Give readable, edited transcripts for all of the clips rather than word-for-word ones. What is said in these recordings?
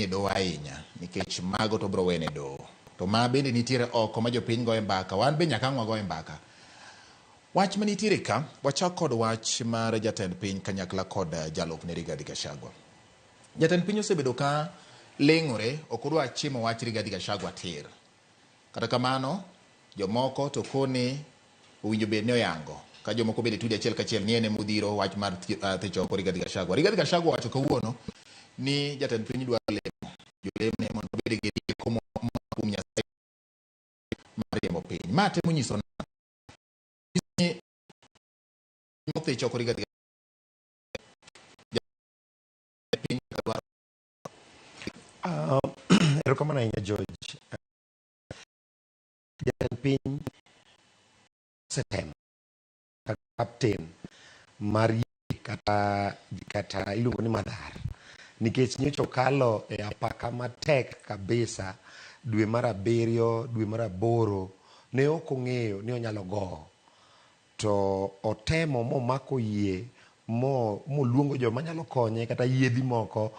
e doho ahinya nikech mago to bro wene doho to ma bende nitiere oko ma jopiny goye mbaka wan be nyaka wagoye mbaka. Wach manitiere ka wachak kod wach mar jatend piny kanyakla kod jalupne Rigathi Gachagua. Jatend piny osebedo ka leng'ore ok odwa chimo wach Rigathi Gachagua tir. Kata kamano jomoko to kone owinjo bed ne oyango ka jomoko bende tudi achiel kachiel ni ene mudhiro wach mar thicho oko Rigathi Gachagua. Rigathi Gachagua wacho kawuono ni jatend piny dwa lemo jolemne mondo obed gi rieko kuom Nyasaye mar riembo piny. Ma temo nyiso ni thicho oko Rigathi erokamano ahinya George. Jatend piny setemo kapten mar kata iluongo ni Madhar nikech nyocha okalo e apaka matek kabisa dwe mar 7 dwe mar 8 ne ok ong'eyo ni onyalo go to otemo momako yie moluongo joma nyalo konye kata yiedhi moko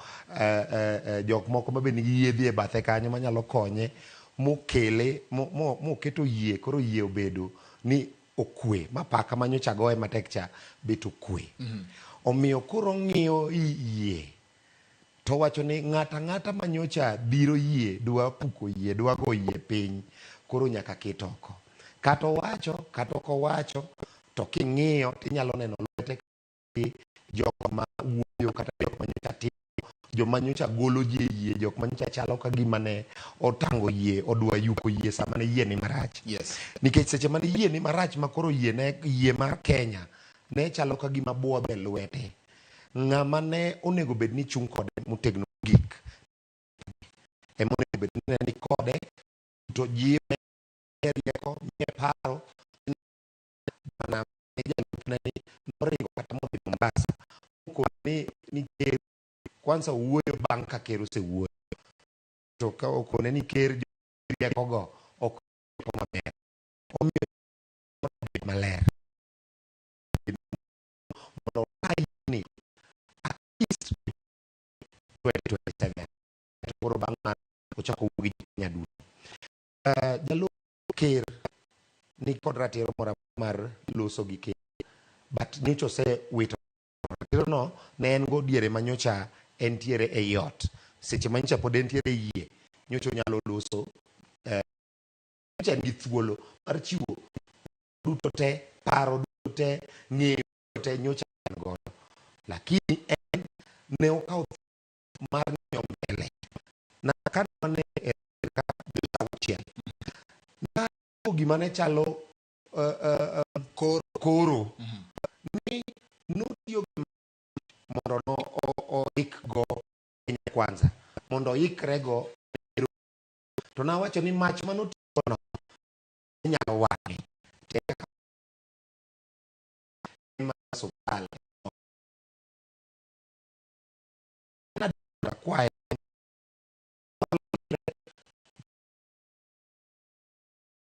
jok moko ma bende nigi yiedhi e bathe kanyo manyalo konye mokele moketo yie koro yie obedo ni okwe mapaka manyocha goye matek cha bet okwe. Omiyo koro ng'iyo yie to wacho ni ng'ata manyocha biro yie dwa puko yie dwa go yie piny koro nyaka ket oko. Kata owacho kata ok owacho to king'iyo tinyalo neno lwete jok ma wuoyo kata jok manyocha timo joma nyocha golo yie jok manyocha chalo ka gima ne otango yie odwa yuko yie sama ne yie ni marach. Yes. Nikech seche mane yie ni marach makoro yie mar Kenya ne chalo ka gima buodhe lwete. Ng'ama ne onego bed ni chung' kode motegno gik emonego bed ni kode to jiwe rieko mie paro na jalupne noringo kata modhi Mombasa ni ker kwanza wuoyo bang' ka ker osewuoyo to ka okone ni ker riekogo ok maber omiyo maler mondo ni at least 2027 koro bang' ochako wuogi nyadu jalup ker ni kod ratiro moro mar loso gi ker but nyocha osewito ratiro no ne en go diere manyocha entiere e yot seche manyocha pod entiere yie nyocha nyalo loso nyocha en gi thuolo mar chiwo duto te paro duto te ng'eyo te nyocha en godo lakini en ne okawo mar ng'iyo mbele na kane ka auchiel na gima ne chalo koro ni notiyo mondo oik go Kenya Kwanza mondo oikre go to nawacho ni mach manotiyo no nyalo wang'e kwae